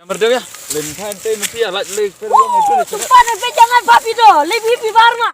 Nomor dia ya. Lim tante mesti alat lik peluang itu. Sumpah nanti jangan babi do, lebih barma.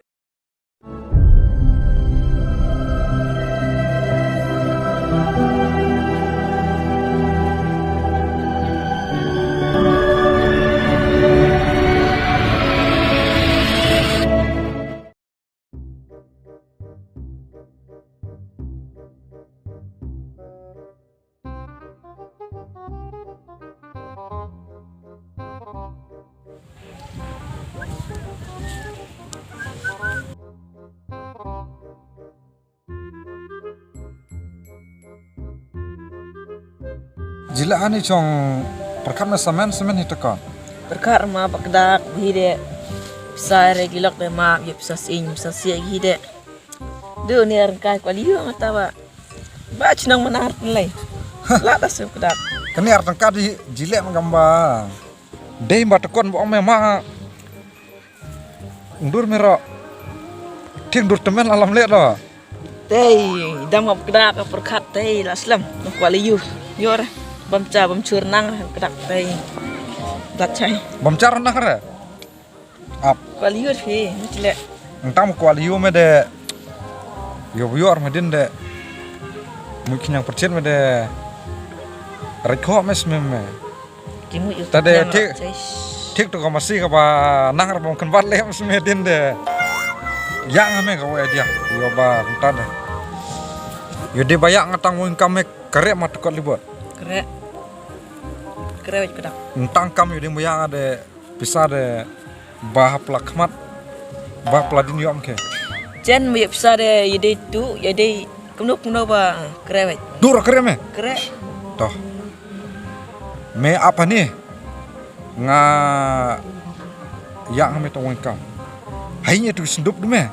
Jila ani chong perkam semen hitakon. Berkar ma bakdak hide. Bisa regilok de ma ye bisa si hide. Do ni arkai kwali yo ngata ba. Ba chinang manar nilai. La das bakdak. Kani artang kadi jile magamba. Dei batakon bo memang undur mero. Ting dur temen alam le do. Tei dam bakdak perkat tei laslam kwali yo. Yor bamca bamcur nang kedak tei. Dacai. Bamcar nak re. Ap Kwali yo fi micile. entang kuali yo mede. Yo bior medin de. Mungkin yang percaya mede. Rekho mes meme. Kimu yo. Tade tik to kamasi ka ba nang rabong kan bat le mes medin de. Yang ame ka we dia. Yo ba tada. Yo de bayak ngatang mo kame kare matukot libot. Kere kedak. Entang kam yo de bayang ade bisa de bah plakmat bah pladin yo amke. Jen mi bisa de yede tu yede kumno ba kere. Dur kare me. Kere. Toh. Me apa nih? Nga yang ame tong kam. Hainya tu sendup dume.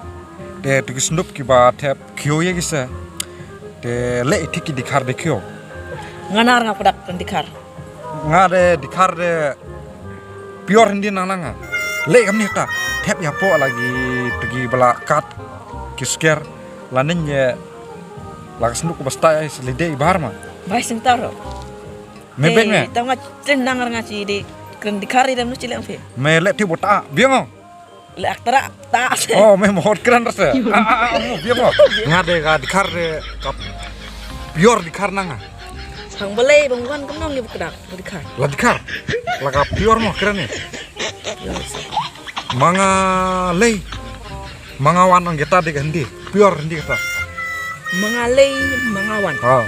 De tu sendup ki ba tep kyo ye gisa. De le tiki dikar de kyo. Nganar nga kedak dikar. Nga de dikar de pior hindi nananga. Le kam nih ta. Tep ya po lagi tegi bala kat kisker lanin ye lag senduk basta ya selide ibar ma. Bai sentaro. Me ben me. Tama jen nangar nga si di kren dikar idam nu cilem fe. Me le ti bota biang. Le aktara ta. Oh, me mohon keren rasa. Biang. Nga de ga dikar de kap pior dikar nanga. Hang belai bangwan kumnong ye kedak dikar. La dikar. La ka pior mo keren ni. Mga lei. Mga wan ang kita de hindi. Pior hindi kita. Mengalai mengawan. Oh.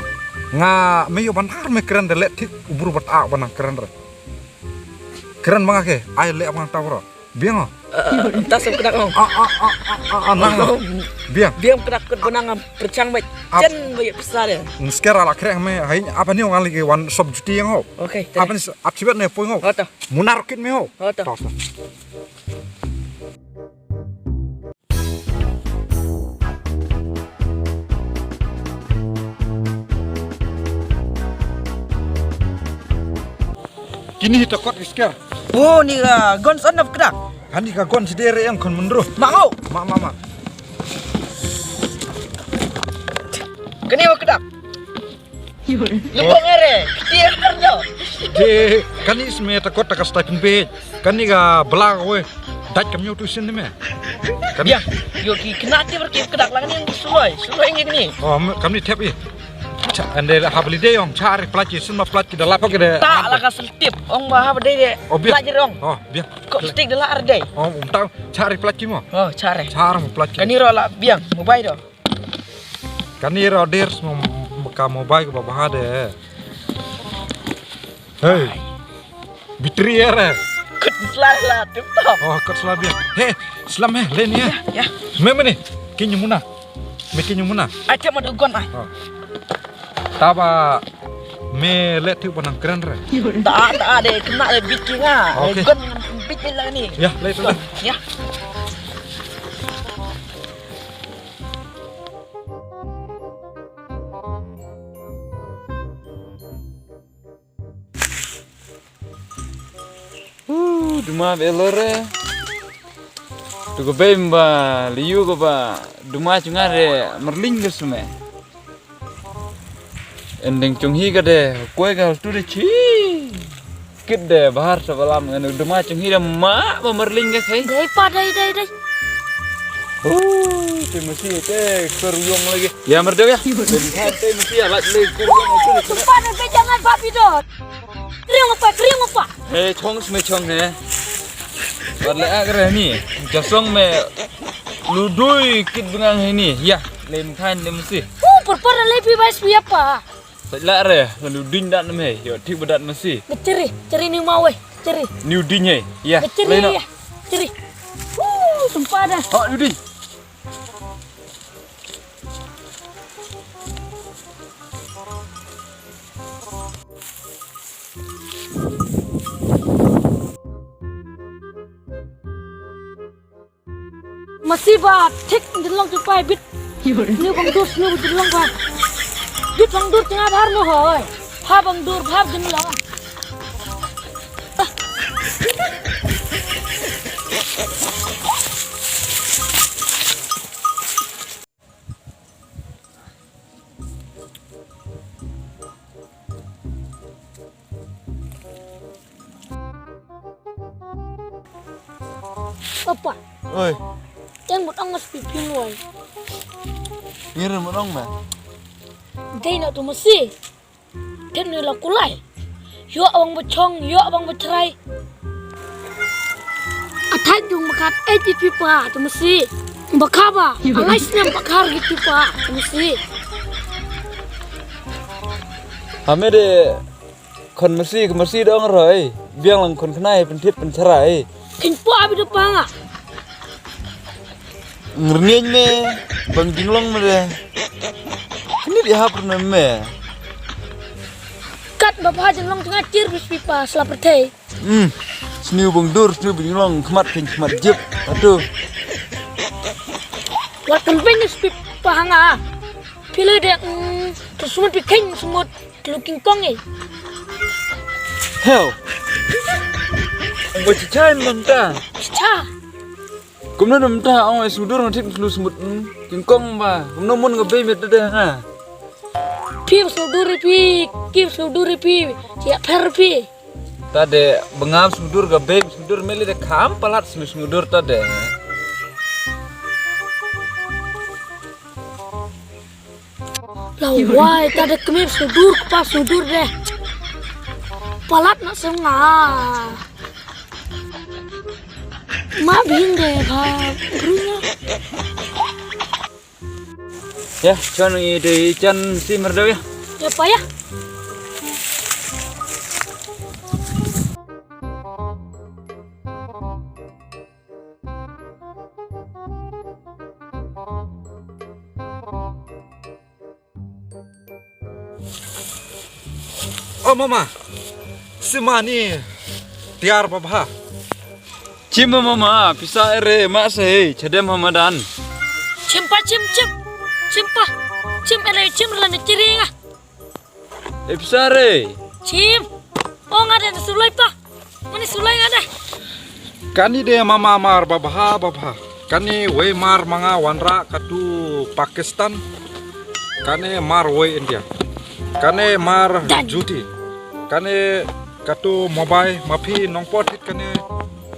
Nga me yo bantar me keren de le tik ubur bata banang keren re. Keren mga ke. Ay le abang tawro. Biang. Tas kedak ong. Nang. Biang. Biam kedak ket benang percang baik. Jen baik besar ya. Sekarang lah keren me hai apa ni orang lagi wan sob juti yang ho. Okey. Apa ni aktibat ne poing ho. Oto. Munarkit me ho. Oto. Kini hita kot isker. Oh ni gon son of kedak. Hani ka gon sidere yang kon mendro. Mau. Mama. Keni wa kedak. Lumbong ere. Dia kerja. De kani isme ta kot ta stipend be. Kani ga belang we. Dat kam nyu tusin ni me. Dia. Yo ki kena dia berkip kedak lang ni suloi. Suloi ngi ni. Oh kami tap i. Ande habli de yong cari pelaki sunma pelaki da lapa de. Tak lah kasih tip. Ong bah apa de. Belajar dong. Oh biar. Kok stick de la arde. Oh tahu cari pelaki mo. Oh care. Cara mo pelaki. Kani rola biang mobile do. Kani ro ders mo ka mobile ko babah de. Hey. Bitri ere. Kut selala tip top. Oh kot selabi. He, selam he len ya. Ya. Meme ni. Kinyu muna. Me kinyu muna. Aja mau dugon ah. Oh. Taba me let tu banang keren re. Tak ada kena ada bikin ah. Okey. Gon bikin lah ni. Ya, let tu. Ya. Duma belore. Tuko bemba, liu ko ba. Duma chungare merling ke sume. Ending chung hi ka de koi ka tu de chi kid deh bahar sebalam nganu duma chung hira mak merling ke kai. Dai pa dai. Te mesti te keruyong lagi. Ya merdew ya. Dan kan te mesti alat le keruyong itu. Sumpah deh jangan babi dot. Kering apa? Chong sme chong he. Barle agre ni. Jasong me ludui kid bengang ini. Ya, lem kan le mesti. Perpar lebih baik siapa? Sajla re nganu din dat me. Yo tik bedat mesti. Ceri ni mau ceri. New din ye. Ya. Ceri ya. Ceri. Sumpah dah. Ha, new din. Masih batik jelang tupai bit. Ni bang dur ni jelang ba. Bit bang dur tengah bahar no hoy. Ha bang dur bhab jelang. Apa? Oi, Yang một ông pipi nuôi. ngira mo nong ma. Đây là tụi mày thế này là cú lại. Yo abang bechong, yo abang becerai. Atai dung makat eti pipa tụi mày. Bakaba, alai sinam bakar gitu pipa tụi mày. Hame de kon mesti dong rồi. Biang lang kon khnai pen thit pen charai. Kenapa abi depan ah? Ngernian me bang jinglong me de. Ini dia pernah me. Kat bapak jenglong tengah cir bis pipa selah pertai. Sniu bang dur, sniu bang jinglong kemat pen kemat jep. Aduh. Wat kempeng bis pipa hanga. Pilih dek semut pikeng semut looking kong Hell. Ông cicai mentah. Cicah. Kumno mentah ông ai sudur nanti lu semut jengkong ba. Kumno mon ngabe met dah ha. Pi suduri pi. Siap per pi. Tade bengam sudur gabe sudur meli de kam palat sudur tade. Lawai tadi kemip sudur pas sudur deh. Palat nak sengah. Ma binde bab brunya. Ya, chan ide chan si merdaw ya. Ya pa ya. Oh mama, si mani tiar babha. Cim mama, pisah ere mak seh, cedem Hamadan. Cimpa cim. Cim ele cim lan ciring ah. Pisah re. Cim. Oh ngada ada sulai pa. Mana sulai ngada? Kani de mama mar babha. Kani we mar manga wanra katu Pakistan. Kani mar we India. Kani mar juti. Kani katu mobile mapi nongpotit kani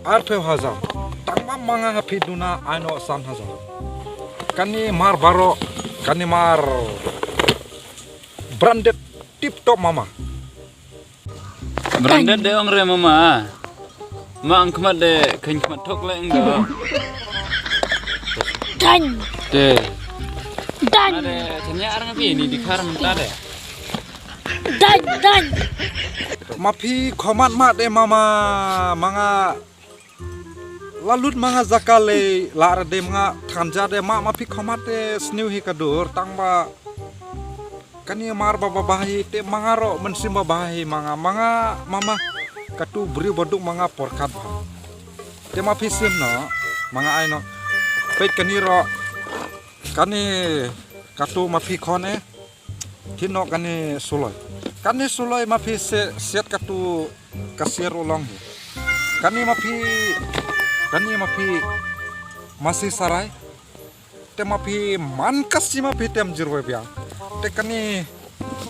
arpe hazar. Tangma manga ngapi duna aino san hazar. Kani mar baro. Kani mar branded tip top mama. Branded de ong re mama. Ma ang kemat de kein kemat tok le engga. Dan. De. Dan. Ade tanya arang api ini dikar mentah de. Dan. Mapi khomat mat de mama manga lalut manga zakale lar de manga thanja de mapi khomat de sniu hi kadur tangba kani mar baba bahi te mangaro mensimba bahi manga mama katu beri boduk manga porkat ba te mapi sim no manga aino pet kani ro kani katu mapi khone kino kani suloi mapi set katu kasir ulong kani mapi masih sarai te mapi man kasi mapi tem jirwe bia te kani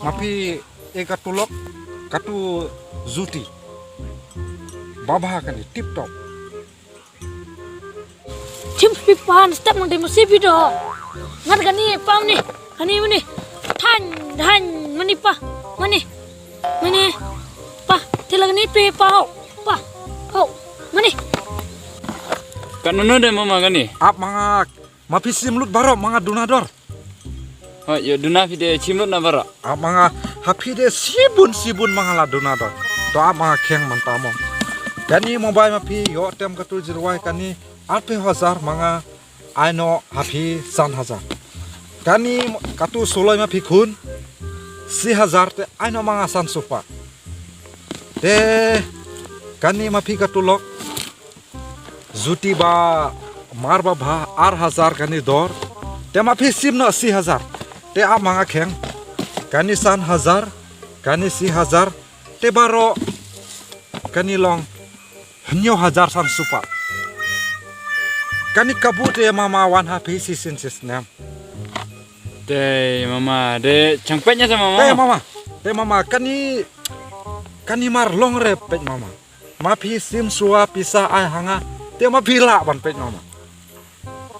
mapi katu zuti babah kan tip top. Tim pipan step mang demo sipi do. Ngat gani pam ni. Kani mani. Tan mani pa. Mani. Pa, tilang ni pe pa. Pa. Oh, mani. Kan nono deh mama kan ni. Ap mga mapisim lut barok mga donador. Oh, yo duna video cimlut na bara. Ap mga hapide sibun mga la donador. To ap mga keng mantamo. Kani mobile mapi yo tem katul jirwai kani 8,000 mga aino hapi 1,000. Kani katu soloi mapi kun 6,000 te aino mga san supa. Te kani mapi katulok zuti ba marba ba 8,000 kani dor. Te mapi simno 6,000. Te ap mga keng kani 1,000 kani 6,000 te baro kani long Nyo 1,000 san supa. Kani kabut ya mama wan happy season system. Deh mama, deh cangpetnya sama mama. Te mama kani mar long re pet mama. Ma pi sim sua pisa ai hanga. Te ma pila ban pet mama.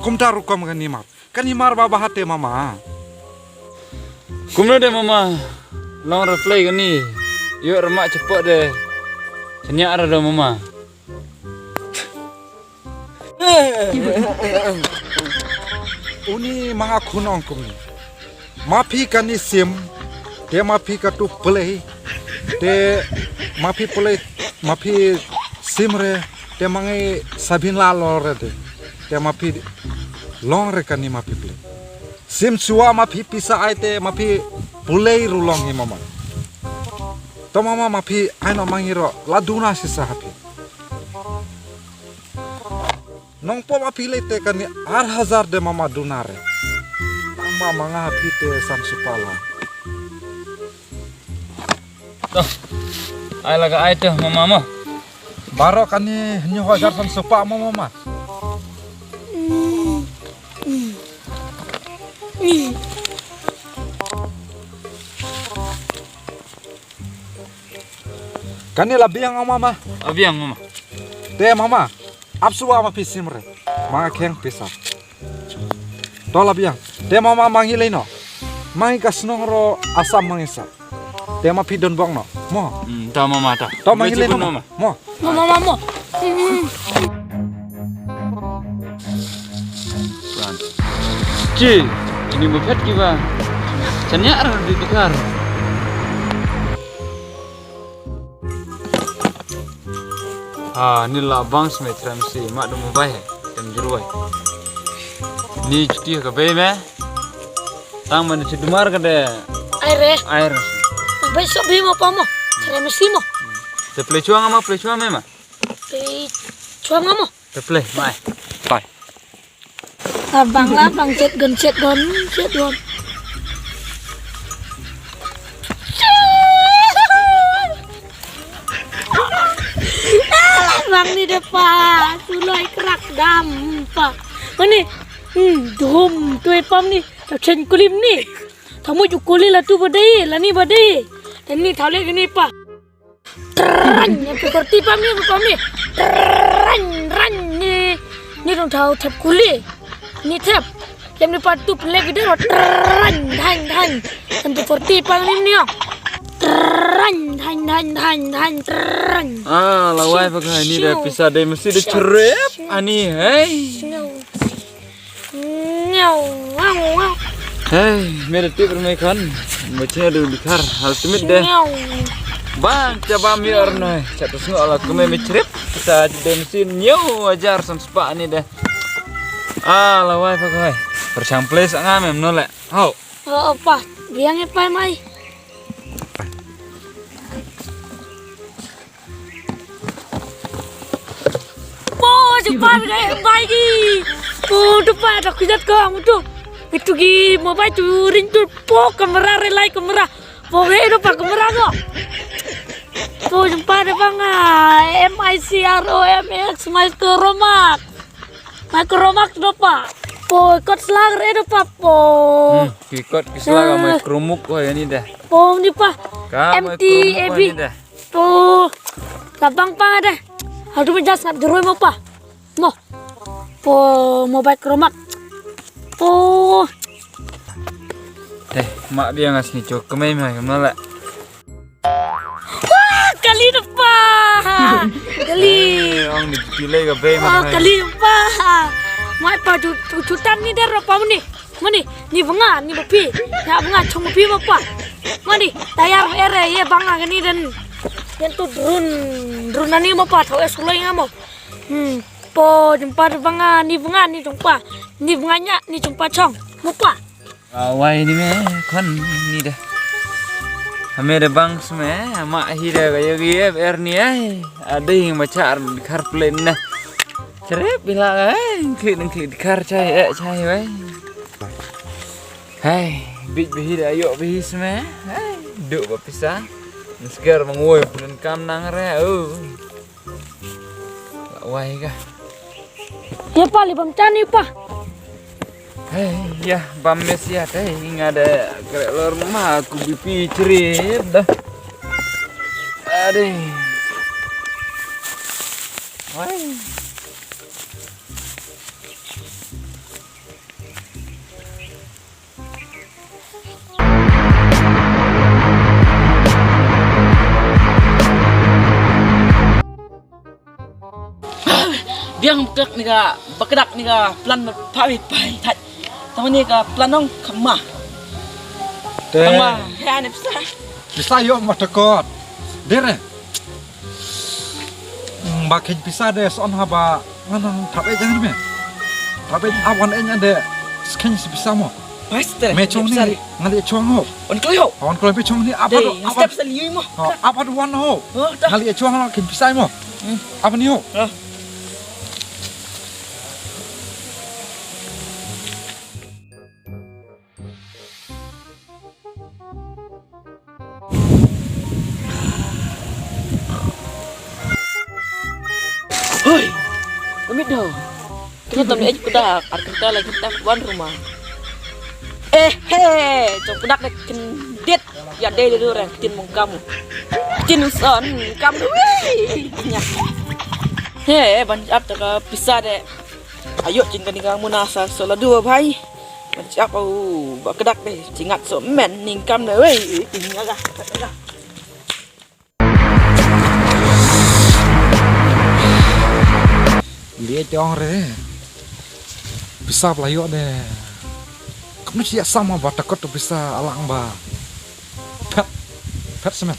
Kum taru kom kani mar baba hate mama. Kumno deh mama. Long replay kan ni. Yuk remak cepet deh. Senyak ada mama. Uni mga kunong kumi. Mapi kani sim. Te mapi katu play. Te mapi play. Mapi sim re. Te mangi sabin la lor re. Te mapi long re kani mapi play. Sim sua mapi pisa ai te mapi play rulong hi mama. To mama mapi aino mangiro laduna sisa hapi. Nong po mapi lete kani 8,000 de mama dunare. Tama mga hapi te san supala. Tuh, ay laga ay tuh mama mo. Baro kani nyo 1,000 san supa mo mama. Kani labiang ang mama. Abiang mama. Te mama. Apsuwa mapi simre. Mga keng pisa. To labiang. Te mama mangilay no. Mangi kasnong ro asam mangisa. Te mapi don bong no. Mo. Tahu mama tahu. To mangilay no mama. Mo. Mama. Ci, ini buffet kiba. Senyak ada di tikar. Ni lah bang semetram si mak demu bay tem jeruai. Ni cuti ke bay me. Tang mana cedumar ke de air. Besok bimo pa mo. Cara mesti mo. Te play chuang me ma. Chuang mo. Te play mai. Bye. Abang chat gon. Bang ni depan, sulai kerak dam pa. Mani, dom tu pam ni, chen kulim ni. Kamu jukuli lah tu badai, lani badai. Dan ni thale gini pa. Tran, yang seperti pam ni. Tran ni dong tahu tap kuli. Ni tap. Yang ni patu pelak gede ro tran. Dan seperti pam ni. Tran. Lawai pakai ini dah pisah deh mesti dia cerep ani hey. Hey, mere tip kan. Macam ada likar hal semit deh. Bang, coba miar nih. Satu semua ala keme cerep kita deh mesti nyew ajar sampai ini deh. Lawai pakai. Persample sangat memnolak. Hau. Apa? Biangnya pa mai. Cepat kayak bayi. Depan aku lihat kamu tuh. Itu gi mobile tuh ringtone kamera relay kamera. Pokoknya itu pak kamera kok. Tuh jumpa deh bang. MICROMX Micromax. Micromax tuh pak. Ikut selang itu pak. Ikut selang Micromuk kok ini dah. Ini pak. MTAB. Tuh. Labang pang ada. Aduh mejas nggak deroi mau pa. Mau baik romak. Po. Mak dia ngas nih cok kemai mah kemana? Kali depa. Kali. Orang dipilih ke bay Kali depa. Mai pa cutan ni der apa ni? Mani ni bunga ni bapi. Ya bunga cong bapi apa? Mani tayar ere ye banga gini dan yang tu drone nani apa? Tahu esulai ngamo. Po jumpa bunga ni jumpa. Ni bunganya ni jumpa cong. Apa? Awai ni meh kan ni dah. Hame dah bang semeh, mak hira kaya gaya ber ni ada yang macam di kar plane nah. Cerep bila klik di kar cai wai. Hai, bit behir ayo behir semeh. Hai, duk berpisah. Segar mengoy pun kam nang re. Awai kah? Ya pa libam cani pa. Hei, ya, bames ya, ingat ada kerek lor mah aku bipi cerit dah. Aduh. Wai. Biang bekedak ni ka plan pawit pai tat. Taman ni ka planong kemah. Kemah, ya ni Bisa yo matakot. Dere. Makin bisa deh son haba nganang tabe jangan me. Tabe awan enya de sken bisa mo. Pasti. Me chong ni ngali chong ho. On kloyo. Awan kalau pe chong ni apa do Step sali mo. apa do wan ho. Dah. Ngali chong ho kin bisa mo. Apa ni ho? Hoi. Kami dah. Kita tak boleh kudak. Kita lagi kita wan rumah. Cok kudak nak kendit. Ya deh dulu orang tin mong kamu. Tin son kamu. Banyak tak pisah deh. Ayo cinta ni kamu nasa sola dua bhai. Banyak bakedak deh. Cingat so men ningkam deh. Wei, tinggal lah. Dia jong re. Bisa pelayo deh. Kamu siap sama batakot tu bisa alang ba. Pet semen.